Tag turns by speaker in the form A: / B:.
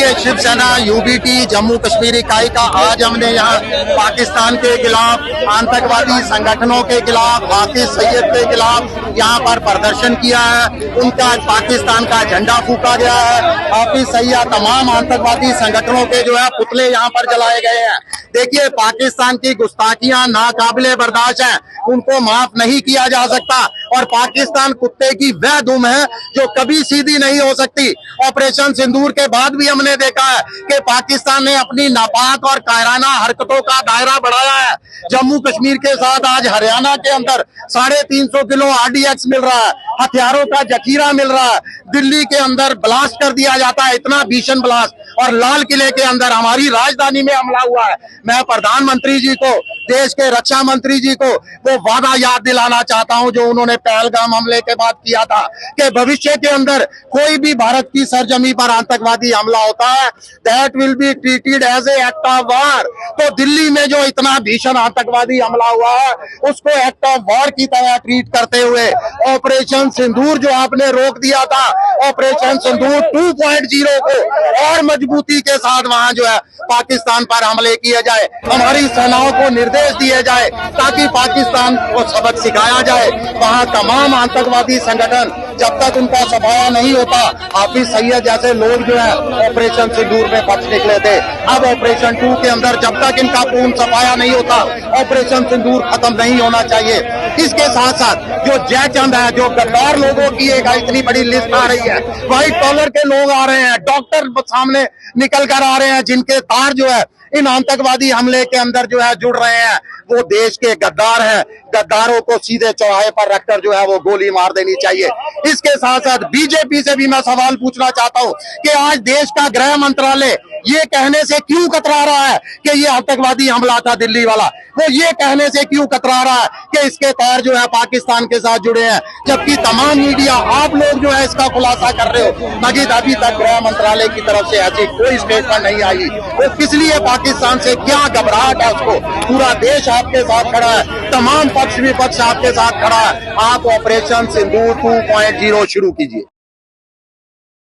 A: देखिए, शिवसेना यूबीटी जम्मू कश्मीर इकाई का आज हमने यहाँ पाकिस्तान के खिलाफ, आतंकवादी संगठनों के खिलाफ, हाफिज सईद के खिलाफ यहाँ पर प्रदर्शन किया है। उनका पाकिस्तान का झंडा फूका गया है। हाफिज सईद तमाम आतंकवादी संगठनों के जो है पुतले यहाँ पर जलाए गए हैं। देखिए, पाकिस्तान की गुस्ताखियां नाकाबिले बर्दाश्त हैं, उनको माफ नहीं किया जा सकता। और पाकिस्तान कुत्ते की वह दुम है जो कभी सीधी नहीं हो सकती। ऑपरेशन सिंदूर के बाद भी हमने देखा है कि पाकिस्तान ने अपनी नापाक और कायराना हरकतों का दायरा बढ़ाया है। जम्मू कश्मीर के साथ आज हरियाणा के अंदर 350 किलो RDX मिल रहा है, हथियारों का जखीरा मिल रहा है। दिल्ली के अंदर ब्लास्ट कर दिया जाता है, इतना भीषण ब्लास्ट। और लाल किले के अंदर हमारी राजधानी में हमला हुआ है। मैं प्रधानमंत्री जी को, देश के रक्षा मंत्री जी को वो वादा याद दिलाना चाहता हूं जो उन्होंने पहलगाम हमले के बाद किया था कि भविष्य के अंदर कोई भी भारत की सरजमी पर आतंकवादी हमला होता है, that will be treated as a act of war. तो दिल्ली में जो इतना भीषण आतंकवादी हमला हुआ है, उसको एक्ट ऑफ वॉर की तरह ट्रीट करते हुए ऑपरेशन सिंदूर जो आपने रोक दिया था, ऑपरेशन सिंदूर 2.0 को और मजबूती के साथ वहां जो है पाकिस्तान पर हमले किए जाए, हमारी सेनाओं को निर्देश दिए जाए ताकि पाकिस्तान को सबक सिखाया जाए। वहां तमाम आतंकवादी संगठन जब तक उनका सफाया नहीं होता, हाफिज सईद जैसे लोग जो है ऑपरेशन सिंदूर में फंस निकले थे। अब ऑपरेशन 2 के अंदर जब तक इनका पूर्ण सफाया नहीं होता, ऑपरेशन सिंदूर खत्म नहीं होना चाहिए। इसके साथ साथ जो जयचंद है, जो गद्दार लोगों की एक इतनी बड़ी लिस्ट आ रही है, व्हाइट कॉलर के लोग आ रहे हैं, डॉक्टर सामने निकल कर आ रहे हैं जिनके तार जो है इन आतंकवादी हमले के अंदर जो है जुड़ रहे हैं, वो देश के गद्दार हैं। गद्दारों को सीधे चौराहे पर रखकर जो है वो गोली मार देनी चाहिए। इसके साथ साथ बीजेपी से भी मैं सवाल पूछना चाहता हूं कि आज देश का गृह मंत्रालय ये कहने से क्यों कतरा रहा है कि ये आतंकवादी हमला था दिल्ली वाला। वो ये कहने से क्यों कतरा रहा है कि इसके तार जो है पाकिस्तान के साथ जुड़े हैं, जबकि तमाम मीडिया, आप लोग जो है इसका खुलासा कर रहे हो। मजीद अभी तक गृह मंत्रालय की तरफ से ऐसी कोई स्टेटमेंट नहीं आई। वो किस लिए पाकिस्तान से क्या घबराहट है उसको? पूरा देश आपके साथ खड़ा है, तमाम पक्ष विपक्ष आपके साथ खड़ा है। आप ऑपरेशन सिंदूर 2.0 शुरू कीजिए।